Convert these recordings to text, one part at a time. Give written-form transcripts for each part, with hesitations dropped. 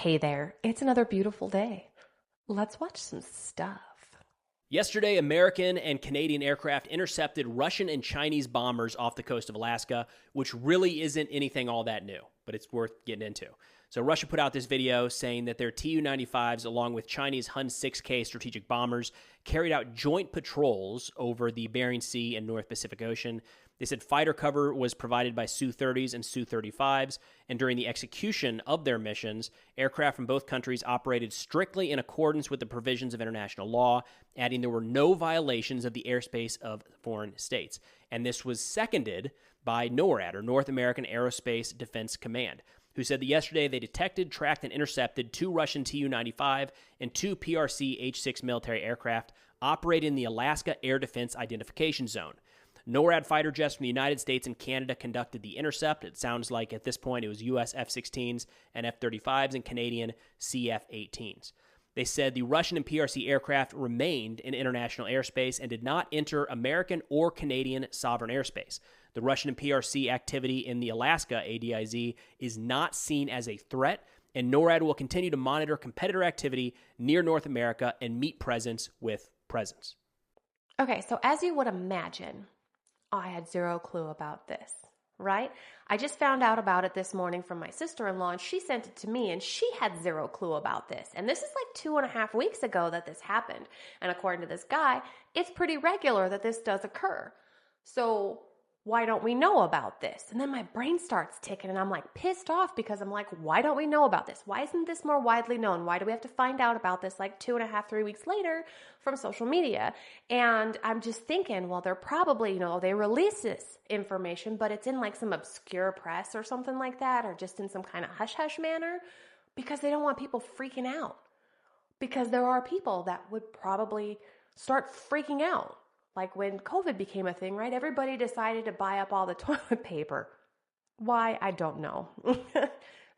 Hey there, it's another beautiful day. Let's watch some stuff. Yesterday, American and Canadian aircraft intercepted Russian and Chinese bombers off the coast of Alaska, which really isn't anything all that new, but it's worth getting into. So Russia put out this video saying that their Tu-95s, along with Chinese Hun-6K strategic bombers, carried out joint patrols over the Bering Sea and North Pacific Ocean. They said fighter cover was provided by Su-30s and Su-35s, and during the execution of their missions, aircraft from both countries operated strictly in accordance with the provisions of international law, adding there were no violations of the airspace of foreign states. And this was seconded by NORAD, or North American Aerospace Defense Command, who said that yesterday they detected, tracked, and intercepted 2 Russian Tu-95 and 2 PRC H-6 military aircraft operating in the Alaska Air Defense Identification Zone. NORAD fighter jets from the United States and Canada conducted the intercept. It sounds like at this point it was U.S. F-16s and F-35s and Canadian CF-18s. They said the Russian and PRC aircraft remained in international airspace and did not enter American or Canadian sovereign airspace. The Russian and PRC activity in the Alaska ADIZ is not seen as a threat, and NORAD will continue to monitor competitor activity near North America and meet presence with presence. Okay, so as you would imagine, I had zero clue about this, right? I just found out about it this morning from my sister-in-law, and she sent it to me, and she had zero clue about this. And this is like 2.5 weeks ago that this happened. And according to this guy, it's pretty regular that this does occur. So why don't we know about this? And then my brain starts ticking, and I'm like pissed off because I'm like, why don't we know about this? Why isn't this more widely known? Why do we have to find out about this like 2.5, 3 weeks later from social media? And I'm just thinking, well, they're probably, they release this information, but it's in like some obscure press or something like that, or just in some kind of hush-hush manner, because they don't want people freaking out. Because there are people that would probably start freaking out. Like when COVID became a thing, right? Everybody decided to buy up all the toilet paper. Why? I don't know.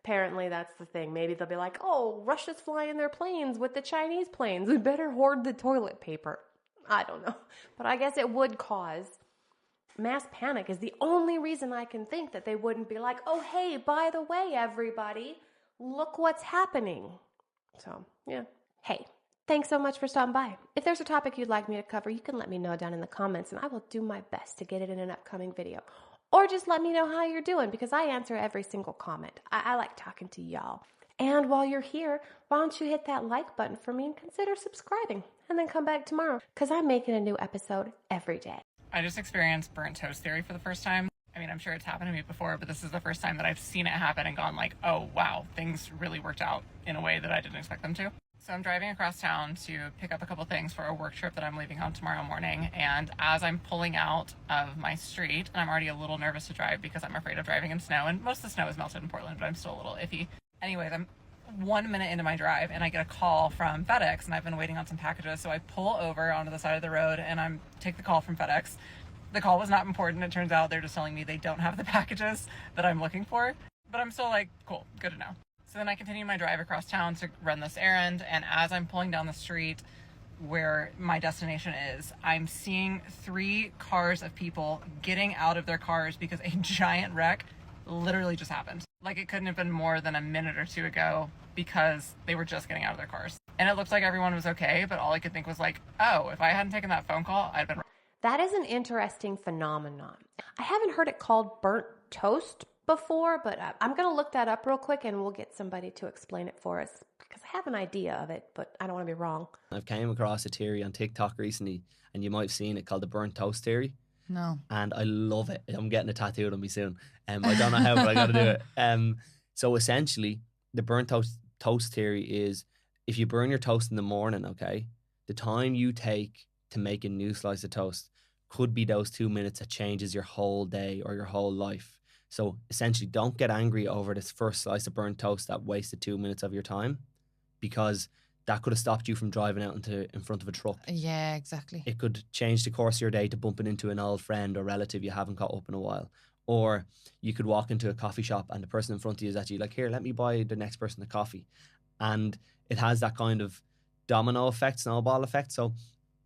Apparently that's the thing. Maybe they'll be like, oh, Russia's flying their planes with the Chinese planes. We better hoard the toilet paper. I don't know. But I guess it would cause mass panic is the only reason I can think that they wouldn't be like, oh, hey, by the way, everybody, look what's happening. So, yeah. Hey. Thanks so much for stopping by. If there's a topic you'd like me to cover, you can let me know down in the comments, and I will do my best to get it in an upcoming video. Or just let me know how you're doing, because I answer every single comment. I like talking to y'all. And while you're here, why don't you hit that like button for me and consider subscribing, and then come back tomorrow, because I'm making a new episode every day. I just experienced burnt toast theory for the first time. I mean, I'm sure it's happened to me before, but this is the first time that I've seen it happen and gone like, oh, wow, things really worked out in a way that I didn't expect them to. So I'm driving across town to pick up a couple things for a work trip that I'm leaving on tomorrow morning. And as I'm pulling out of my street, and I'm already a little nervous to drive because I'm afraid of driving in snow. And most of the snow is melted in Portland, but I'm still a little iffy. Anyways, I'm 1 minute into my drive and I get a call from FedEx, and I've been waiting on some packages. So I pull over onto the side of the road and I take the call from FedEx. The call was not important. It turns out they're just telling me they don't have the packages that I'm looking for. But I'm still like, cool, good to know. So then I continue my drive across town to run this errand, and as I'm pulling down the street where my destination is, I'm seeing 3 cars of people getting out of their cars because a giant wreck literally just happened. Like it couldn't have been more than a minute or 2 ago because they were just getting out of their cars. And it looked like everyone was okay, but all I could think was like, oh, if I hadn't taken that phone call, I'd been... That is an interesting phenomenon. I haven't heard it called burnt toast before, but I'm going to look that up real quick and we'll get somebody to explain it for us, because I have an idea of it, but I don't want to be wrong. I've came across a theory on TikTok recently, and you might have seen it, called the burnt toast theory. No. And I love it. I'm getting a tattoo on me soon. I don't know how, but I got to do it. So essentially, the burnt toast theory is if you burn your toast in the morning, okay, the time you take to make a new slice of toast could be those 2 minutes that changes your whole day or your whole life. So essentially, don't get angry over this first slice of burnt toast that wasted 2 minutes of your time, because that could have stopped you from driving out in front of a truck. Yeah, exactly. It could change the course of your day to bumping into an old friend or relative you haven't caught up in a while. Or you could walk into a coffee shop and the person in front of you is actually like, here, let me buy the next person a coffee. And it has that kind of domino effect, snowball effect. So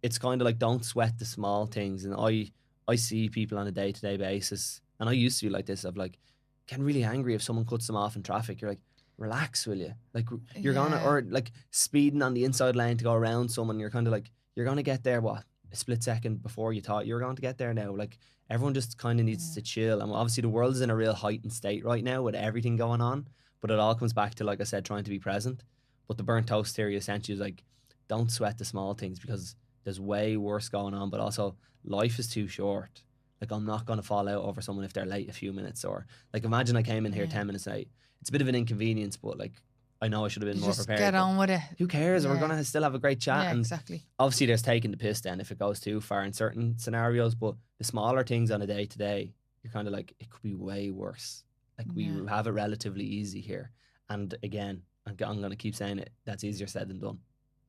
it's kind of like, don't sweat the small things. And I see people on a day-to-day basis, and I used to be like this, of like getting really angry if someone cuts them off in traffic. You're like, relax, will you? Like you're gonna, Yeah. or like speeding on the inside lane to go around someone, you're kind of like, you're gonna get there, what, a split second before you thought you were going to get there now. Like everyone just kind of needs to chill. And obviously the world is in a real heightened state right now with everything going on, but it all comes back to, like I said, trying to be present. But the burnt toast theory essentially is like, don't sweat the small things because there's way worse going on, but also life is too short. Like I'm not going to fall out over someone if they're late a few minutes, or like imagine I came in here 10 minutes late. It's a bit of an inconvenience, but like I know I should have been You more just prepared. get but on with it. who cares? We're Yeah. going to still have a great chat. Yeah, And exactly. obviously there's taking the piss then if it goes too far in certain scenarios, but the smaller things on a day to day, you're kind of like, it could be way worse. Like we Yeah. have it relatively easy here. And again, I'm going to keep saying it, that's easier said than done,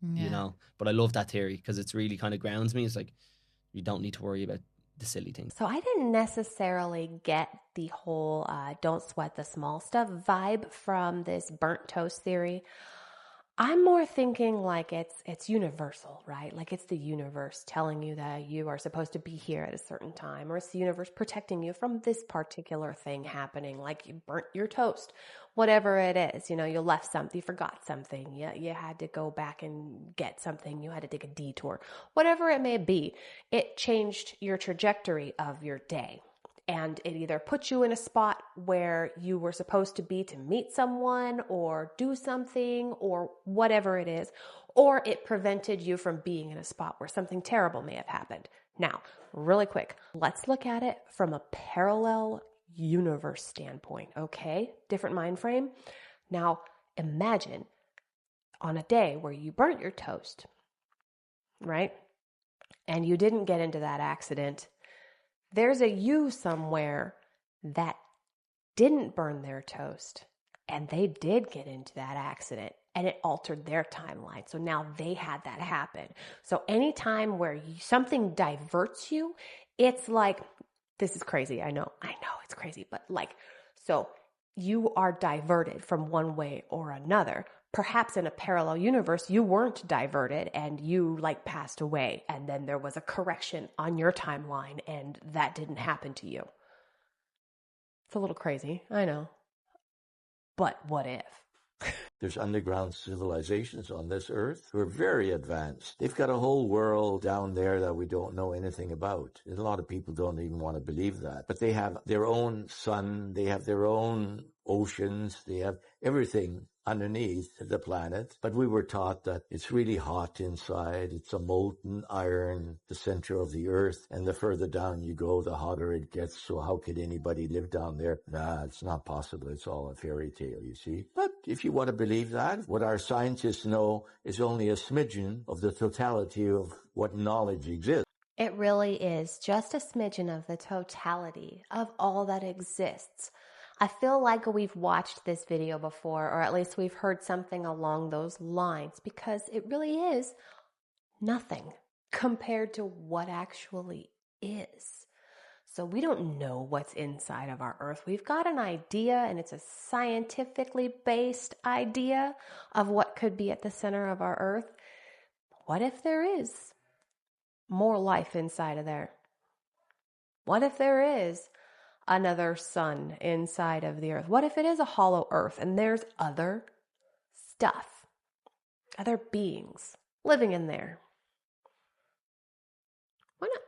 Yeah. you know? But I love that theory because it's really kind of grounds me. It's like, you don't need to worry about the silly things. So I didn't necessarily get the whole don't sweat the small stuff vibe from this burnt toast theory. I'm more thinking like it's universal, right? Like it's the universe telling you that you are supposed to be here at a certain time, or it's the universe protecting you from this particular thing happening, like you burnt your toast, whatever it is. You know, you left something, you forgot something, you had to go back and get something, you had to take a detour, whatever it may be. It changed your trajectory of your day. And it either put you in a spot where you were supposed to be to meet someone or do something or whatever it is, or it prevented you from being in a spot where something terrible may have happened. Now, really quick, let's look at it from a parallel universe standpoint, okay? Different mind frame. Now, imagine on a day where you burnt your toast, right? And you didn't get into that accident. There's a you somewhere that didn't burn their toast and they did get into that accident and it altered their timeline. So now they had that happen. So anytime where something diverts you, it's like, this is crazy. I know it's crazy, but like, so you are diverted from one way or another. Perhaps in a parallel universe, you weren't diverted and you like passed away and then there was a correction on your timeline and that didn't happen to you. It's a little crazy, I know. But what if? There's underground civilizations on this earth who are very advanced. They've got a whole world down there that we don't know anything about. And a lot of people don't even want to believe that. But they have their own sun, they have their own oceans, they have everything underneath the planet. But we were taught that it's really hot inside. It's a molten iron, the center of the earth. And the further down you go, the hotter it gets. So how could anybody live down there? Nah, it's not possible. It's all a fairy tale, you see. But if you want to believe that, what our scientists know is only a smidgen of the totality of what knowledge exists. It really is just a smidgen of the totality of all that exists. I feel like we've watched this video before, or at least we've heard something along those lines, because it really is nothing compared to what actually is. So we don't know what's inside of our earth. We've got an idea, and it's a scientifically based idea of what could be at the center of our earth. What if there is more life inside of there? What if there is another sun inside of the earth? What if it is a hollow earth and there's other stuff, other beings living in there? Why not?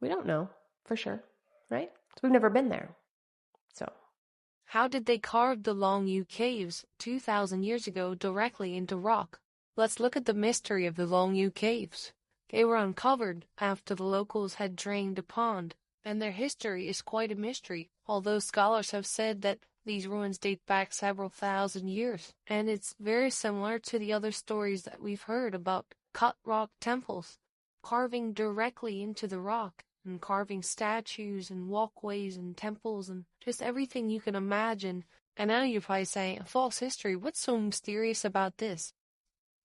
We don't know for sure, right? We've never been there. So, how did they carve the Long U caves 2,000 years ago directly into rock? Let's look at the mystery of the Long U caves. They were uncovered after the locals had drained a pond, and their history is quite a mystery, although scholars have said that these ruins date back several thousand years, and it's very similar to the other stories that we've heard about cut rock temples, carving directly into the rock, and carving statues and walkways and temples and just everything you can imagine. And now you're probably saying, false history, what's so mysterious about this?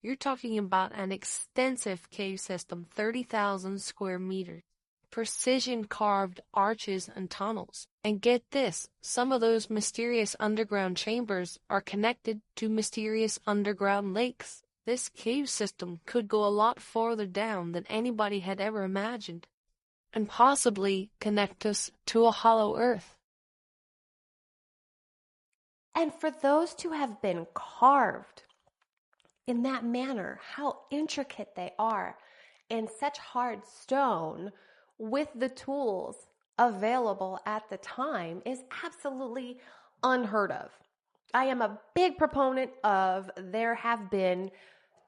You're talking about an extensive cave system, 30,000 square meters. Precision-carved arches and tunnels. And get this, some of those mysterious underground chambers are connected to mysterious underground lakes. This cave system could go a lot farther down than anybody had ever imagined, and possibly connect us to a hollow earth. And for those to have been carved in that manner, how intricate they are in such hard stone with the tools available at the time is absolutely unheard of. I am a big proponent of there have been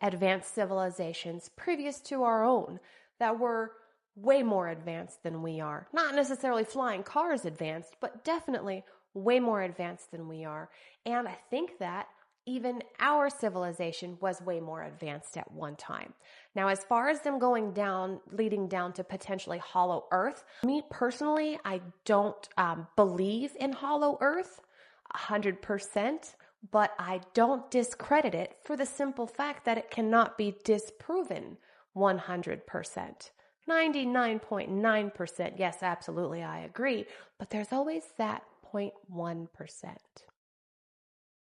advanced civilizations previous to our own that were way more advanced than we are. Not necessarily flying cars advanced, but definitely way more advanced than we are. And I think that even our civilization was way more advanced at one time. Now, as far as them going down, leading down to potentially hollow earth, me personally, I don't believe in hollow earth 100%, but I don't discredit it for the simple fact that it cannot be disproven 100%. 99.9%, yes, absolutely, I agree, but there's always that 0.1%.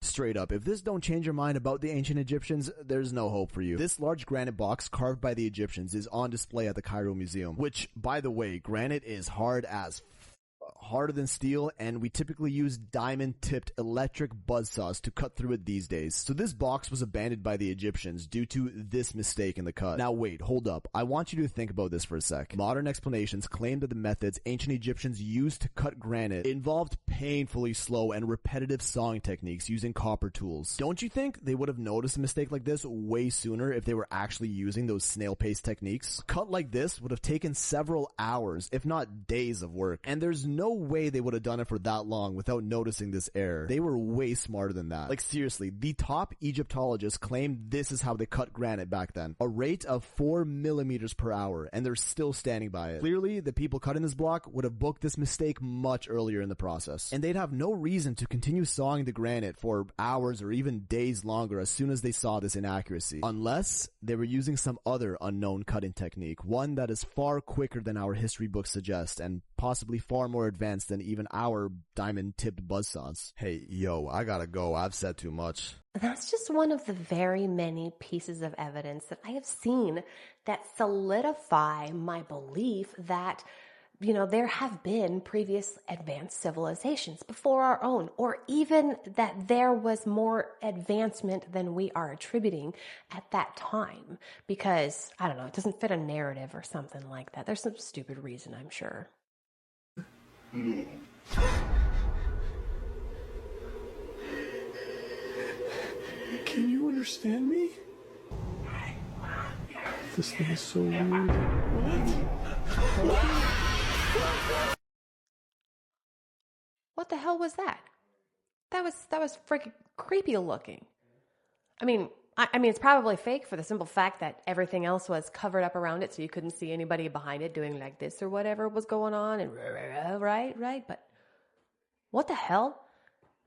Straight up, if this don't change your mind about the ancient Egyptians, there's no hope for you. This large granite box carved by the Egyptians is on display at the Cairo Museum, which, by the way, granite is harder than steel, and we typically use diamond-tipped electric buzzsaws to cut through it these days. So this box was abandoned by the Egyptians due to this mistake in the cut. Now wait, hold up. I want you to think about this for a sec. Modern explanations claim that the methods ancient Egyptians used to cut granite involved painfully slow and repetitive sawing techniques using copper tools. Don't you think they would have noticed a mistake like this way sooner if they were actually using those snail-paced techniques? A cut like this would have taken several hours, if not days of work, and there's no way they would have done it for that long without noticing this error. They were way smarter than that. Like seriously, the top Egyptologists claim this is how they cut granite back then. A rate of 4 millimeters per hour, and they're still standing by it. Clearly, the people cutting this block would have booked this mistake much earlier in the process. And they'd have no reason to continue sawing the granite for hours or even days longer as soon as they saw this inaccuracy. Unless they were using some other unknown cutting technique, one that is far quicker than our history books suggest, and possibly far more advanced than even our diamond-tipped buzzsaws. Hey, yo, I gotta go. I've said too much. That's just one of the very many pieces of evidence that I have seen that solidify my belief that, there have been previous advanced civilizations before our own, or even that there was more advancement than we are attributing at that time. Because, I don't know, it doesn't fit a narrative or something like that. There's some stupid reason, I'm sure. Can you understand me? This thing is so weird. What the hell was that? That was freaking creepy looking. I mean, it's probably fake for the simple fact that everything else was covered up around it, so you couldn't see anybody behind it doing like this or whatever was going on. And right. But what the hell?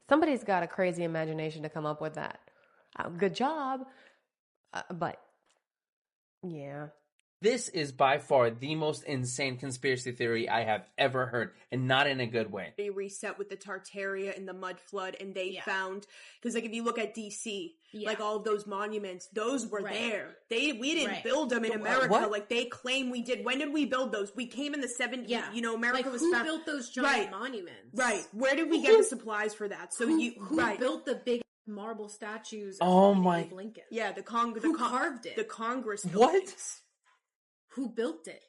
Somebody's got a crazy imagination to come up with that. Good job, but yeah. This is by far the most insane conspiracy theory I have ever heard, and not in a good way. They reset with the Tartaria and the mud flood, and they found, because if you look at DC, all of those monuments, those were there. We didn't build them in America. What? Like they claim we did. When did we build those? We came in the 70s. Yeah. America was who found. built those giant monuments? Right. Where did we get the supplies for that? So who built the big marble statues of Lincoln? Yeah, who carved it? The Congress What? buildings. Who built it?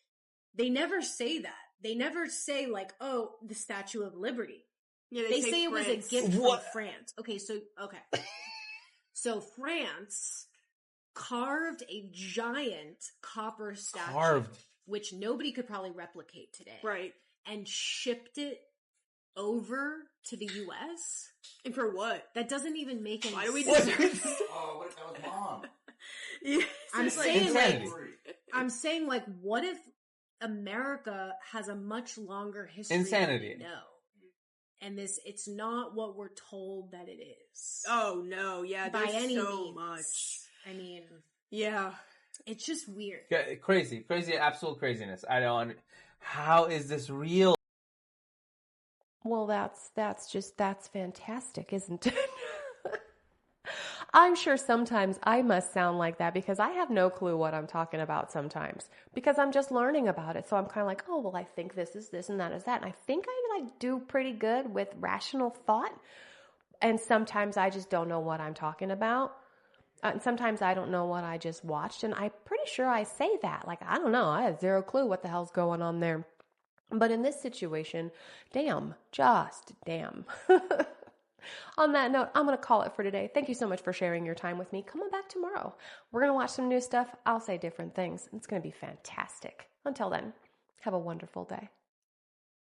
They never say that. They never say the Statue of Liberty. Yeah, they say it was a gift from France. Okay. So France carved a giant copper statue, which nobody could probably replicate today. Right. And shipped it over to the U.S. And for what? That doesn't even make any sense. Why do we do this? Oh, what if that was mom? Yeah, I'm saying, what if America has a much longer history Insanity. than we know? And it's not what we're told that it is. Oh, no, yeah, by there's any so means. much. I mean, yeah. It's just weird. Yeah, crazy, absolute craziness. I don't. How is this real? Well, that's fantastic, isn't it? I'm sure sometimes I must sound like that because I have no clue what I'm talking about sometimes because I'm just learning about it. So I'm kind of like, oh, well, I think this is this and that is that. And I think I do pretty good with rational thought. And sometimes I just don't know what I'm talking about. And sometimes I don't know what I just watched. And I'm pretty sure I say that. Like, I don't know. I have zero clue what the hell's going on there. But in this situation, damn, just damn. On that note, I'm going to call it for today. Thank you so much for sharing your time with me. Come on back tomorrow. We're going to watch some new stuff. I'll say different things. It's going to be fantastic. Until then, have a wonderful day.